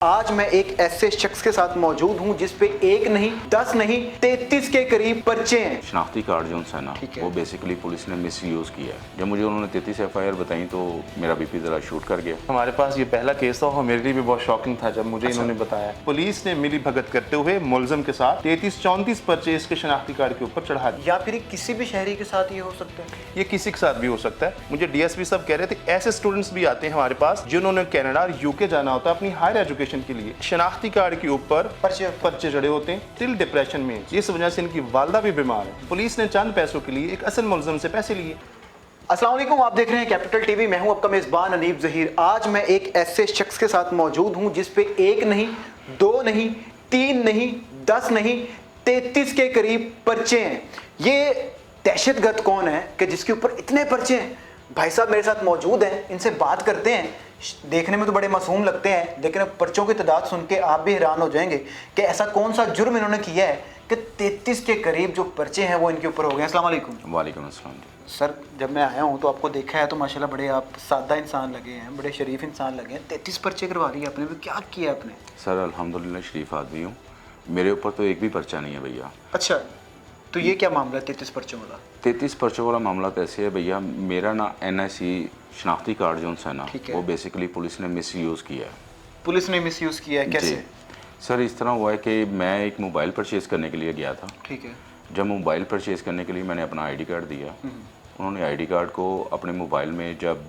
आज मैं एक ऐसे शख्स के साथ मौजूद हूं जिस पे एक नहीं 10 नहीं 33 के करीब पर्चे हैं। शनाख्ती कार्ड जो है ना वो बेसिकली पुलिस ने मिस यूज़ किया है। जब मुझे उन्होंने 33 FIR बताई तो मेरा बीपी ज़रा शूट कर गया। हमारे पास ये पहला केस था और मेरे लिए भी बहुत शॉकिंग था जब मुझे इन्होंने बताया। पुलिस ने मिली भगत करते हुए मुलजम के साथ 33-34 पर्चे इसके शनाख्ती कार्ड के ऊपर चढ़ा दिए। या फिर किसी भी शहरी के साथ ये हो सकता है? ये किसी के साथ भी हो सकता है। मुझे DSP साहब कह रहे थे ऐसे स्टूडेंट्स भी आते हैं हमारे पास जिन्होंने कनाडा और UK जाना होता है अपनी हायर एजुकेशन के लिए। शनाख्ती कार्ड के ऊपर पर्चे चढ़े होते हैं, दिल डिप्रेशन में, इस वजह से इनकी वालदा भी बीमार है। पुलिस ने चंद पैसों के लिए एक असल मुलजम से पैसे लिए। अस्सलाम वालेकुम, आप देख रहे हैं कैपिटल टीवी। मैं हूं आपका मेजबान अनीब जहीर। आज मैं एक ऐसे शख्स के साथ मौजूद हूं जिस पे एक नहीं 2 नहीं 3 नहीं 10 नहीं 33 के करीब पर्चे हैं। ये दहशतगर्द कौन है कि जिसके ऊपर इतने पर्चे हैं? भाई साहब मेरे साथ मौजूद हैं, इनसे बात करते हैं। देखने में तो बड़े मासूम लगते हैं, लेकिन अब पर्चों की तादाद सुन के आप भी हैरान हो जाएंगे कि ऐसा कौन सा जुर्म इन्होंने किया है कि 33 के करीब जो पर्चे हैं वो इनके ऊपर हो गए। अस्सलाम वालेकुम। वालेकुम अस्सलाम जी। सर, जब मैं आया हूँ तो आपको देखा है तो माशाल्लाह बड़े आप सादा इंसान लगे हैं, बड़े शरीफ इंसान लगे हैं। 33 पर्चे करवा दिए आपने, क्या किया आपने? सर अल्हम्दुलिल्लाह शरीफ आदमी हूँ, मेरे ऊपर तो एक भी पर्चा नहीं है भैया। अच्छा, तो ये क्या मामला है 33 पर्चों वाला? 33 पर्चों वाला मामला तो ऐसे है भैया, मेरा ना NIC शनाख्ती कार्ड जो है ना वो बेसिकली पुलिस ने मिस यूज़ किया है। पुलिस ने मिस यूज़ किया है? कैसे? सर इस तरह हुआ है कि मैं एक मोबाइल परचेज़ करने के लिए गया था। ठीक है। जब मोबाइल परचेज़ करने के लिए मैंने अपना ID कार्ड दिया, उन्होंने ID कार्ड को अपने मोबाइल में जब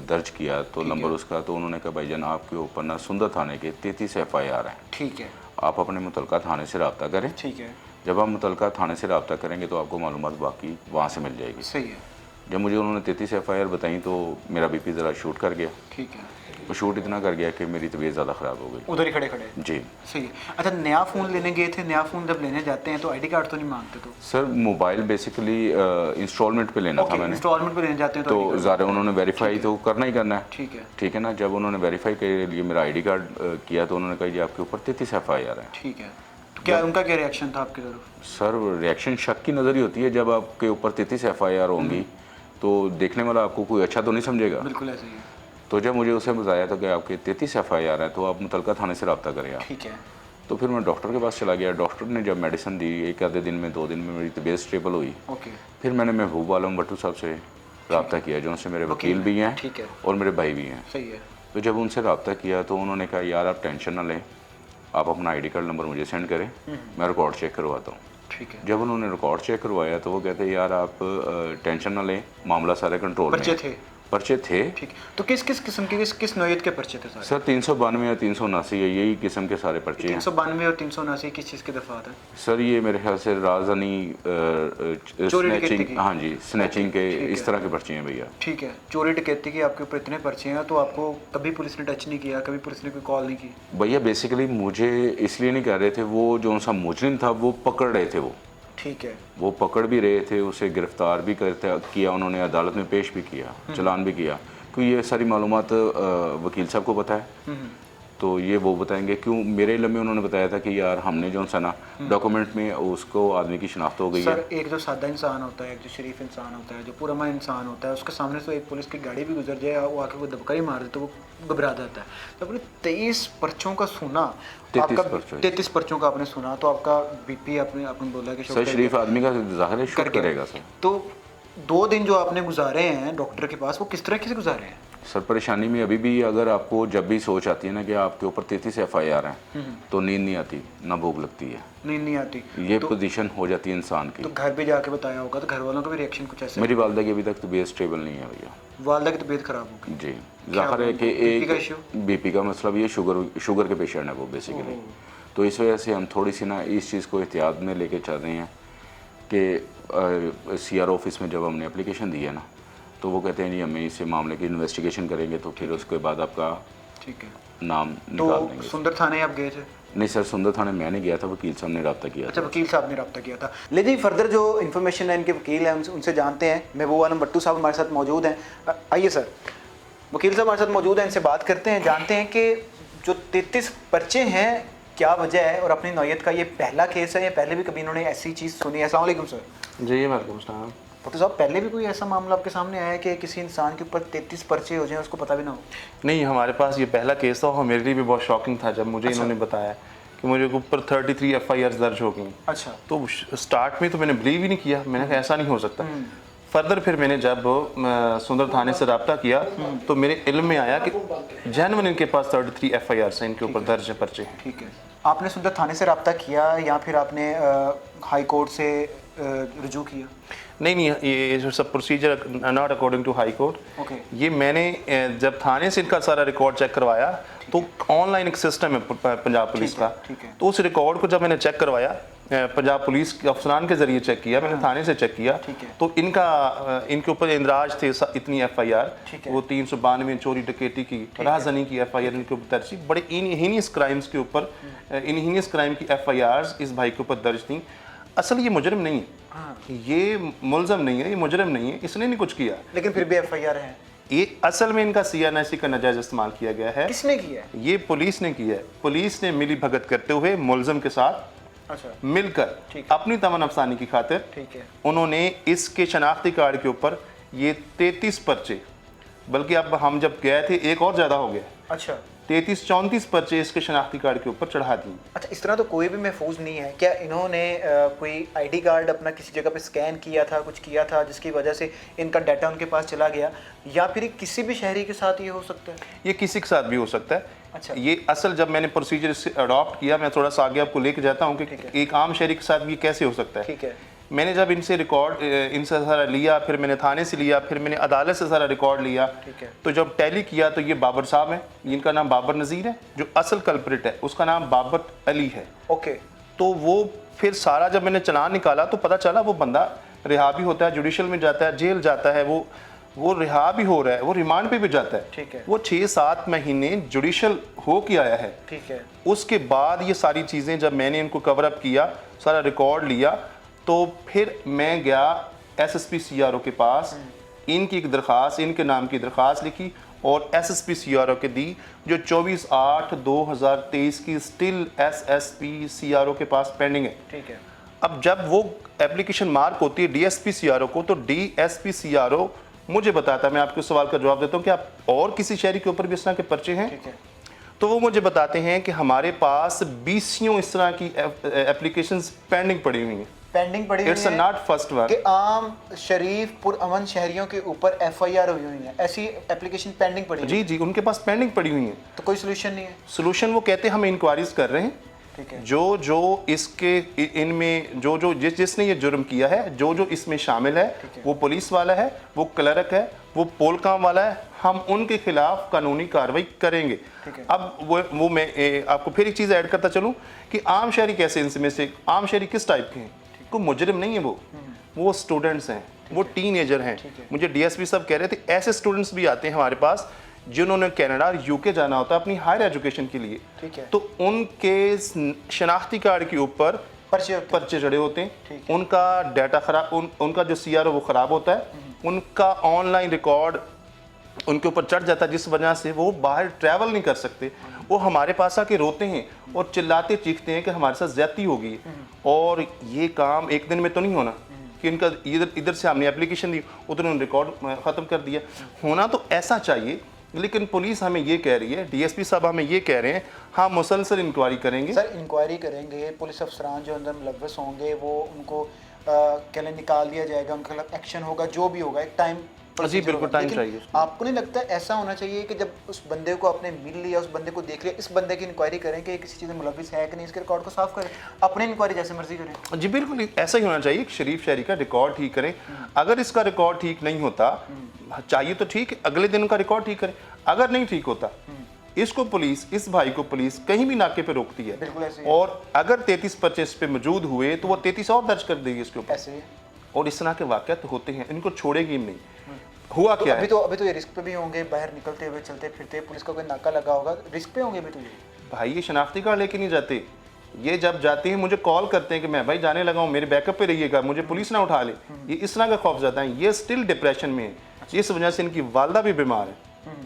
दर्ज किया तो नंबर उसका, तो उन्होंने कहा भाईजान आपके ऊपर ना सुंदर थाने के 33 FIR हैं। ठीक है। आप अपने मुतलका थाने से रब्ता करें। ठीक है। जब आप मुतलका थाने से रब्ता करेंगे तो आपको मालूमात बाकी वहाँ से मिल जाएगी। सही है। जब मुझे उन्होंने 33 FIR बताई तो मेरा बीपी ज़रा शूट कर गया। ठीक है। तो शूट इतना कर गया कि मेरी तबीयत ज़्यादा ख़राब हो गई। उधर ही खड़े खड़े? जी सही है। अच्छा, नया फ़ोन लेने गए थे, नया फ़ोन जब लेने जाते हैं तो ID कार्ड तो नहीं मांगते? तो सर मोबाइल बेसिकली इंस्टॉलमेंट पे लेना था मैंने। इंस्टॉलमेंट पे लेने जाते हैं तो ज़रा उन्होंने वेरीफाई तो करना ही करना है। ठीक है। ठीक है ना। जब उन्होंने वेरीफाई के लिए मेरा ID कार्ड किया तो उन्होंने कहा जी आपके ऊपर 33 FIR है। ठीक है। तो क्या उनका क्या रिएक्शन था आपकी तरफ? सर रिएक्शन शक की नज़र ही होती है। जब आपके ऊपर 33 FIR होंगी तो देखने वाला आपको कोई अच्छा तो नहीं समझेगा। बिल्कुल ऐसे ही है। तो जब मुझे उसे बताया था कि आपके 33 FIR हैं तो आप मुतलका थाने से रब्ता करें आप। ठीक है। तो फिर मैं डॉक्टर के पास चला गया। डॉक्टर ने जब मेडिसिन दी, एक आधे दिन में 2 दिन में मेरी तबीयत स्टेबल हुई। ओके। फिर मैंने महबूब आलम भट्टू साहब से रब्ता किया जो उनसे मेरे वकील भी हैं। ठीक है। और मेरे भाई भी हैं। सही है। तो जब उनसे रब्ता किया तो उन्होंने कहा यार आप टेंशन ना लें, आप अपना ID कार्ड नंबर मुझे सेंड करें, मैं रिकॉर्ड चेक करवाता हूँ। ठीक है। जब उन्होंने रिकॉर्ड चेक करवाया तो वो कहते यार आप टेंशन ना लें, मामला सारे कंट्रोल में पर्चे है। थे? पर्चे थे। ठीक। तो किस किस किस्म के किस नौयत के पर्चे थे सारे? सर 392 या 379 है, यही किस्म के सारे पर्चे हैं। 392 और 379 किस चीज़ के दफात है? सर ये मेरे ख्याल से राजधानी स्नैचिंग, हाँ जी स्नैचिंग के इस तरह के पर्चे हैं भैया। ठीक है। चोरी डकैती के आपके ऊपर इतने पर्चे हैं तो आपको कभी पुलिस ने टच नहीं किया, कभी पुलिस ने कोई कॉल नहीं की? भैया बेसिकली मुझे इसलिए नहीं कर रहे थे, वो जो सा मुजरिम था वो पकड़ रहे थे। ठीक है। वो पकड़ भी रहे थे, उसे गिरफ्तार भी किया उन्होंने, अदालत में पेश भी किया, चालान भी किया। क्योंकि ये सारी मालूमात वकील साहब को पता है तो ये वो बताएंगे। क्यों मेरे इल्म में उन्होंने बताया था कि यार हमने जो सा ना डॉक्यूमेंट में उसको आदमी की शिनाख्त हो गई है। सर एक जो सादा इंसान होता है, एक जो शरीफ इंसान होता है, जो पुरअमन इंसान होता है, उसके सामने से एक पुलिस की गाड़ी भी गुजर जाए, वो आके वो दबका ही मार दे तो वो घबरा जाता है। तो अपने 23 पर्चों का सुना, 33 पर्चों का आपने सुना तो आपका बीपी आपने बोला कि सर शरीफ आदमी का ज़ाहिर है शूट करेगा सर। तो 2 दिन जो आपने गुजारे हैं डॉक्टर के पास वो किस तरह से गुजारे हैं? सर परेशानी में अभी भी, अगर आपको जब भी सोच आती है ना कि आपके ऊपर 33 FIR हैं तो नींद नहीं आती, ना भूख लगती है, नींद नहीं आती, ये पोजीशन हो जाती है इंसान की। तो घर पे जाके बताया होगा तो घर वालों का भी रिएक्शन कुछ ऐसा? मेरी वालदा की अभी तक तबीयत स्टेबल नहीं है भैया। वालदा की तबीयत खराब हो गई? जी ज़ाहिर है कि एक BP का मसला भी है, शुगर के पेशेंट है वो बेसिकली। तो इस वजह से हम थोड़ी सी ना इस चीज़ को एहतियात में लेके चल रहे हैं कि CR ऑफिस में जब हमने एप्लीकेशन दी है ना तो वो कहते हैं जी हमें इस मामले की इन्वेस्टिगेशन करेंगे तो फिर उसके बाद आपका ठीक है नाम निकाल देंगे। तो सुंदर थाने आप गए थे? नहीं सर सुंदर थाने मैं नहीं गया था, वकील साहब ने रब्ता किया। अच्छा, वकील साहब ने रब्ता किया था। लेकिन फर्दर जो इन्फॉर्मेशन है इनके वकील हैं उनसे जानते हैं। महबूब आलम भट्टू साहब हमारे साथ मौजूद हैं। आइए सर, वकील साहब हमारे साथ मौजूद हैं, इनसे बात करते हैं, जानते हैं कि जो 33 पर्चे हैं क्या वजह है और अपनी नौयत का ये पहला केस है या पहले भी कभी इन्होंने ऐसी चीज़ सुनी है? अस्सलाम वालेकुम सर। जी वालेकुम सलाम। तो साहब पहले भी कोई ऐसा मामला आपके सामने आया है कि किसी इंसान के ऊपर 33 पर्चे हो जाएं उसको पता भी ना हो? नहीं, हमारे पास ये पहला केस था और मेरे लिए भी बहुत शॉकिंग था जब मुझे इन्होंने बताया कि मुझे ऊपर 33 FIR दर्ज हो गई। अच्छा। तो स्टार्ट में तो मैंने बिलीव ही नहीं किया, मैंने कहा ऐसा नहीं हो सकता। फर्दर फिर मैंने जब सुंदर थाने से रब्ता किया तो मेरे इल्म में आया कि जेन्युइन इनके पास 33 FIR हैं, इनके ऊपर दर्ज पर्चे हैं। ठीक है, आपने सुंदर थाने से रब्ता किया या फिर आपने हाई कोर्ट से रुजू किया? नहीं, ये सब procedure not according to high court. Okay. ये मैंने जब थाने से इनका सारा रिकॉर्ड चेक करवाया तो ऑनलाइन एक सिस्टम है पंजाब पुलिस का, ठीक है। तो उस रिकॉर्ड को जब मैंने चेक करवाया पंजाब पुलिस के अफसरान के जरिए चेक किया, मैंने थाने से चेक किया, ठीक है। तो इनके ऊपर इंदराज थे इतनी FIR, ठीक है। वो 392 चोरी डकैती की, राहजनी की FIR इनके ऊपर दर्ज थी। बड़े हीनियस क्राइम्स के ऊपर हीनियस क्राइम की FIRs इस भाई के ऊपर दर्ज थी। असल ये मुजरिम नहीं है, ये मुलजम नहीं है, ये मुजरिम नहीं है, इसने नहीं कुछ किया, लेकिन फिर भी FIR है। ये असल में इनका CNIC का नाजायज इस्तेमाल किया गया है। किसने किया है? ये पुलिस ने किया है। पुलिस ने मिली भगत करते हुए मुलजम के साथ अच्छा, मिलकर ठीक। अपनी तमन अफसानी की खातिर ठीक है। उन्होंने इसके शनाख्ती कार्ड के ऊपर ये 33 पर्चे, बल्कि अब हम जब गए थे एक और ज़्यादा हो गया, अच्छा, 33-34 पर्चे इसके शनाख्ती कार्ड के ऊपर चढ़ा दिए। अच्छा, इस तरह तो कोई भी महफूज नहीं है। क्या इन्होंने कोई ID कार्ड अपना किसी जगह पे स्कैन किया था, कुछ किया था जिसकी वजह से इनका डाटा उनके पास चला गया, या फिर ये किसी भी शहरी के साथ ये हो सकता है? ये किसी के साथ भी हो सकता है। अच्छा। ये असल जब मैंने प्रोसीजर इससे अडॉप्ट किया, मैं थोड़ा सा आगे आपको लेके जाता हूँ कि एक आम शहरी के साथ भी कैसे हो सकता है। ठीक है। मैंने जब इनसे रिकॉर्ड इनसे सारा लिया, फिर मैंने थाने से लिया, फिर मैंने अदालत से सारा रिकॉर्ड लिया, ठीक है। तो जब टैली किया तो ये बाबर साहब हैं, इनका नाम बाबर नज़ीर है, जो असल कल्प्रिट है उसका नाम बाबर अली है। ओके। तो वो फिर सारा जब मैंने चालान निकाला तो पता चला वो बंदा रिहा भी होता है, जुडिशल में जाता है, जेल जाता है, वो रिहा भी हो रहा है, वो रिमांड पे भी जाता है। ठीक है। वो 6-7 महीने जुडिशल हो के आया है। ठीक है। उसके बाद ये सारी चीज़ें जब मैंने इनको कवर अप किया, सारा रिकॉर्ड लिया, तो फिर मैं गया SSP CRO के पास, इनकी एक दरख्वास्त, इनके नाम की दरख्वास्त लिखी और SSP CRO के दी, जो 24/8/2023 की स्टिल SSP CRO के पास पेंडिंग है। ठीक है। अब जब वो एप्लीकेशन मार्क होती है DSP CRO को, तो DSP CRO मुझे बताता है, मैं आपके सवाल का जवाब देता हूँ कि आप और किसी शहरी के ऊपर भी इस तरह के पर्चे हैं? ठीक है। तो वो मुझे बताते हैं कि हमारे पास 20 इस तरह की एप्लीकेशंस पेंडिंग पड़ी हुई हैं। पेंडिंग पड़ी हुई इट्स है नॉट फर्स्ट वन कि आम शरीफ पुरअमन शहरियों के ऊपर FIR हुई हुई है, ऐसी एप्लीकेशन पेंडिंग पड़ी हुई है। जी जी, उनके पास पेंडिंग पड़ी हुई हैं। तो कोई सोल्यूशन नहीं है? सोल्यूशन वो कहते हैं हम इंक्वायरीज कर रहे हैं, ठीक है। जो इसके इनमें जो जिसने ये जुर्म किया है, जो इसमें शामिल है, वो पुलिस वाला है, वो क्लर्क है, वो पोल काम वाला है, हम उनके खिलाफ कानूनी कार्रवाई करेंगे। अब वो मैं आपको फिर एक चीज़ ऐड करता चलूँ कि आम शहरी कैसे, इनमें से आम शहरी किस टाइप के हैं? कोई मुजरिम नहीं है, वो स्टूडेंट्स हैं, वो टीनेजर हैं। मुझे DSP साहब कह रहे थे ऐसे स्टूडेंट्स भी आते हैं हमारे पास जिन्होंने कनाडा और UK जाना होता है अपनी हायर एजुकेशन के लिए, ठीक है। तो उनके शनाख्ती कार्ड के ऊपर पर्चे चढ़े होते हैं, उनका डाटा खराब, उनका जो CRO वो ख़राब होता है, उनका ऑनलाइन रिकॉर्ड उनके ऊपर चढ़ जाता है, जिस वजह से वो बाहर ट्रैवल नहीं कर सकते। वो हमारे पास आके रोते हैं और चिल्लाते चीखते हैं कि हमारे साथ ज्यादती हो गई। और ये काम एक दिन में तो नहीं होना कि इनका इधर से हमने एप्लीकेशन दी, उधर उन्होंने रिकॉर्ड ख़त्म कर दिया। होना तो ऐसा चाहिए, लेकिन पुलिस हमें ये कह रही है, DSP साहब हमें ये कह रहे हैं, हाँ मुसलसल इंक्वायरी करेंगे। सर इंक्वायरी करेंगे, पुलिस अफसरान जो अंदर मुलव्वस होंगे वो उनको क्या निकाल दिया जाएगा, उनके खिलाफ एक्शन होगा, जो भी होगा एक टाइम। जी बिल्कुल टाइम चाहिए। आपको नहीं लगता ऐसा होना चाहिए कि जब उस बंदे को आपने मिल लिया, उस बंदे को देख लिया, इस बंदे की इंक्वायरी करें कि किसी चीज़ में मुलव्वस है कि नहीं, इसके रिकॉर्ड को साफ करें, अपनी इंक्वायरी जैसे मर्जी करें? जी बिल्कुल ऐसा ही होना चाहिए। शरीफ शहरी का रिकॉर्ड ठीक करें, अगर इसका रिकॉर्ड ठीक नहीं होता, चाहिए तो ठीक है, अगले दिन उनका रिकॉर्ड ठीक करें। अगर नहीं ठीक होता, इसको पुलिस, इस भाई को पुलिस कहीं भी नाके पे रोकती है, बिल्कुल ऐसे ही। और अगर 33 पर्चे इस पे मौजूद हुए तो वो 33 और दर्ज कर देगी इसके ऊपर। ऐसे ही। और इस तरह के वाक़यात तो होते हैं, इनको छोड़ेगी नहीं। हुआ क्या है, अभी तो ये रिस्क पे भी होंगे, बाहर निकलते हुए चलते फिरते पुलिस का कोई नाका लगा होगा, रिस्क पे होंगे अभी तो ये। भाई ये शनाख्ती कार्ड लेके नहीं जाते, ये जब जाते हैं मुझे कॉल करते हैं कि मैं भाई जाने लगा हूँ, मेरे बैकअप पे रहिएगा, मुझे पुलिस ना उठा ले। ये इस तरह का खौफ ज़्यादा है। ये स्टिल डिप्रेशन में है, इस वजह से इनकी वालदा भी बीमार है।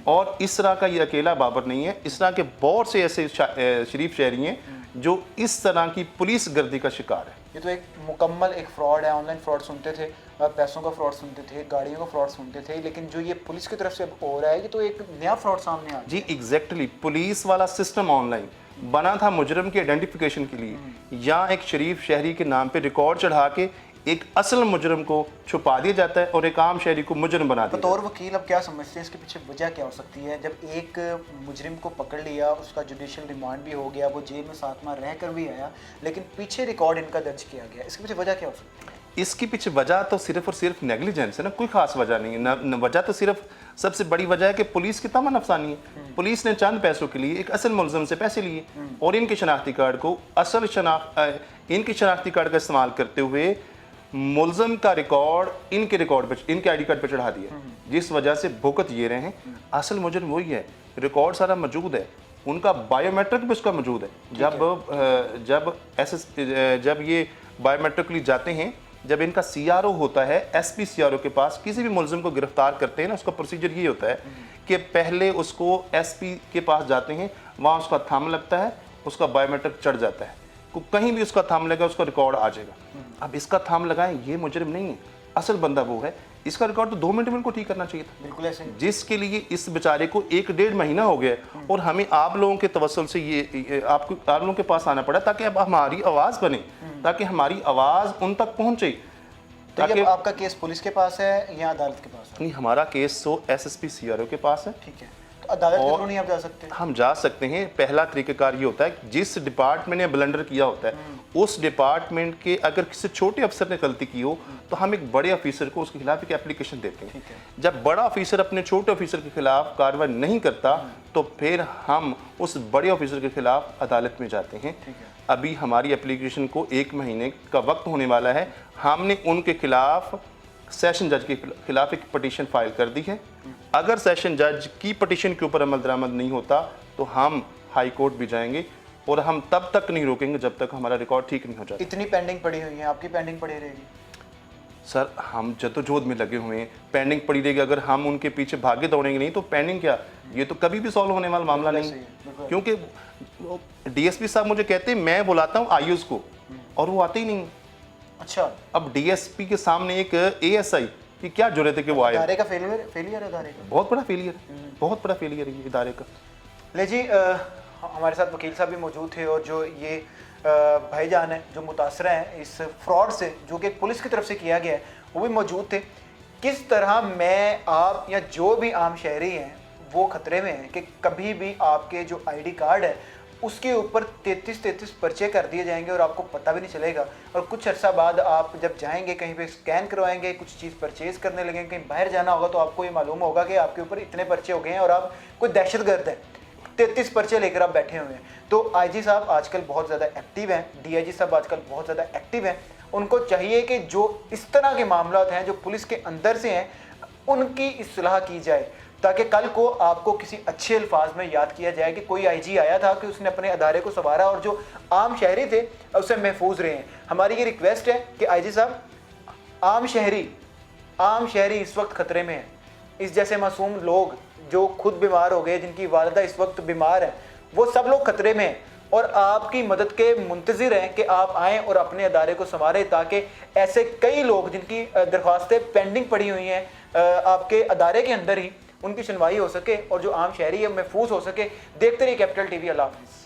और इस तरह का ये अकेला बाबर नहीं है, इस तरह के बहुत से ऐसे शरीफ शहरी हैं जो इस तरह की पुलिस गर्दी का शिकार है। ये तो एक मुकम्मल एक फ्रॉड है। ऑनलाइन फ्रॉड सुनते थे, पैसों का फ्रॉड सुनते थे, गाड़ियों का फ्रॉड सुनते थे, लेकिन जो ये पुलिस की तरफ से अब हो रहा है, ये तो एक नया फ्रॉड सामने आ जी एग्जैक्टली पुलिस वाला सिस्टम ऑनलाइन बना था मुजरम के आइडेंटिफिकेशन के लिए। या एक शरीफ शहरी के नाम पे रिकॉर्ड चढ़ा के एक असल मुजरम को छुपा दिया जाता है और एक आम शहरी को मुजरम बना दिया बतौर वकील अब क्या समझते हैं इसके पीछे वजह क्या हो सकती है? जब एक मुजरिम को पकड़ लिया, उसका जुडिशियल रिमांड भी हो गया, वो जेल में 7 माह रह कर भी आया, लेकिन पीछे रिकॉर्ड इनका दर्ज किया गया, इसके पीछे वजह क्या हो सकती है? इसके पीछे वजह तो सिर्फ और सिर्फ नेग्लिजेंस है ना, कोई खास वजह नहीं है न वजह तो सिर्फ सबसे बड़ी वजह है कि पुलिस की तमन अफसानी है। पुलिस ने चंद पैसों के लिए एक असल मुलजम से पैसे लिए और इनके शनाख्ती कार्ड को इनके शनाख्ती कार्ड का इस्तेमाल करते हुए मुलजम का रिकॉर्ड इनके रिकॉर्ड पे, इनके आईडी कार्ड पे चढ़ा दिया, जिस वजह से भुगत ये रहे हैं। असल मुजरिम वही है, रिकॉर्ड सारा मौजूद है, उनका बायोमेट्रिक भी उसका मौजूद है। जब ये बायोमेट्रिकली जाते हैं, जब इनका सीआरओ होता है, एसपी सीआरओ के पास किसी भी मुलजिम को गिरफ्तार करते हैं ना, उसका प्रोसीजर ये होता है कि पहले उसको एसपी के पास जाते हैं, वहाँ उसका थंब लगता है, उसका बायोमेट्रिक चढ़ जाता है, कहीं भी उसका थंब लगा उसका रिकॉर्ड आ जाएगा। अब इसका थंब लगाएं, ये मुजरिम नहीं है, असल बंदा वो है, इसका रिकॉर्ड तो 2 मिनट में इनको ठीक करना चाहिए था। बिल्कुल ऐसे ही। जिसके लिए इस बेचारे को 1-1.5 महीना हो गया और हमें आप लोगों के तवसल से ये आप लोगों के पास आना पड़ा ताकि अब हमारी आवाज़ बने, ताकि हमारी आवाज़ उन तक पहुँचे। तो ये आपका केस पुलिस के पास है या अदालत के पास है? नहीं, हमारा केस तो एसएसपी सीआरओ के पास है। ठीक है, तो अदालत के थ्रू नहीं आप जा सकते? हम जा सकते हैं। पहला तरीक़ाकार ये होता है, जिस डिपार्टमेंट ने ब्लंडर किया होता है उस डिपार्टमेंट के अगर किसी छोटे अफसर ने गलती की हो तो हम एक बड़े ऑफिसर को उसके खिलाफ एक एप्लीकेशन देते हैं। जब बड़ा ऑफिसर अपने छोटे ऑफिसर के खिलाफ कार्रवाई नहीं करता तो फिर हम उस बड़े ऑफिसर के खिलाफ अदालत में जाते हैं। अभी हमारी एप्लीकेशन को 1 महीने का वक्त होने वाला है। हमने उनके खिलाफ सेशन जज के खिलाफ एक पटिशन फाइल कर दी है। अगर सेशन जज की पटिशन के ऊपर अमल दरामद नहीं होता तो हम हाई कोर्ट भी जाएंगे और हम तब तक नहीं रोकेंगे जब तक हमारा रिकॉर्ड ठीक नहीं हो जाता। इतनी पेंडिंग पड़ी हुई है, आपकी पेंडिंग पड़ी रहेगी? सर, हम जद्दोजहद में लगे हुए हैं, पेंडिंग पड़ी रहेगी। अगर हम उनके पीछे भागे दौड़ेंगे नहीं तो पेंडिंग क्या, ये तो कभी भी सॉल्व होने वाला मामला नहीं। क्योंकि डीएसपी साहब मुझे कहते हैं, मैं बुलाता हूँ आयुष को और वो आते ही नहीं। अच्छा, अब डीएसपी के सामने एक एएसआई की क्या जरूरत है कि वो आए? इदारे का फेलियर है, इदारे का बहुत बड़ा फेलियर, बहुत बड़ा फेलियर है इदारे का। ले जी, हमारे साथ वकील साहब भी मौजूद थे और जो ये भाईजान है जो मुतासर हैं इस फ्रॉड से जो कि पुलिस की तरफ से किया गया है, वो भी मौजूद थे। किस तरह मैं, आप या जो भी आम शहरी हैं वो खतरे में हैं कि कभी भी आपके जो आईडी कार्ड है उसके ऊपर 33 पर्चे कर दिए जाएंगे और आपको पता भी नहीं चलेगा। और कुछ अर्सा बाद आप जब जाएंगे कहीं पे स्कैन करवाएंगे, कुछ चीज़ परचेज करने लगेंगे, कहीं बाहर जाना होगा तो आपको ये मालूम होगा कि आपके ऊपर इतने पर्चे हो गए हैं और आप कोई दहशतगर्द है, 33 पर्चे लेकर आप बैठे हुए हैं। तो आईजी साहब आजकल बहुत ज़्यादा एक्टिव हैं, डीआईजी साहब आजकल बहुत ज़्यादा एक्टिव हैं। उनको चाहिए कि जो इस तरह के मामला हैं जो पुलिस के अंदर से हैं उनकी इस्लाह की जाए, ताकि कल को आपको किसी अच्छे अल्फाज में याद किया जाए कि कोई आईजी आया था कि उसने अपने अदारे को संवारा और जो आम शहरी थे उससे महफूज रहे हैं। हमारी ये रिक्वेस्ट है कि आईजी साहब, आम शहरी इस वक्त खतरे में है। इस जैसे मासूम लोग जो खुद बीमार हो गए, जिनकी वालिदा इस वक्त बीमार है, वो सब लोग खतरे में हैं और आपकी मदद के मुंतज़िर हैं कि आप आएँ और अपने अदारे को संवारें, ताकि ऐसे कई लोग जिनकी दरख्वास्तें पेंडिंग पड़ी हुई हैं आपके अदारे के अंदर ही, उनकी सुनवाई हो सके और जो आम शहरी है महफूज हो सके। देखते रहिए कैपिटल टीवी। अल्लाह हाफ़िज़।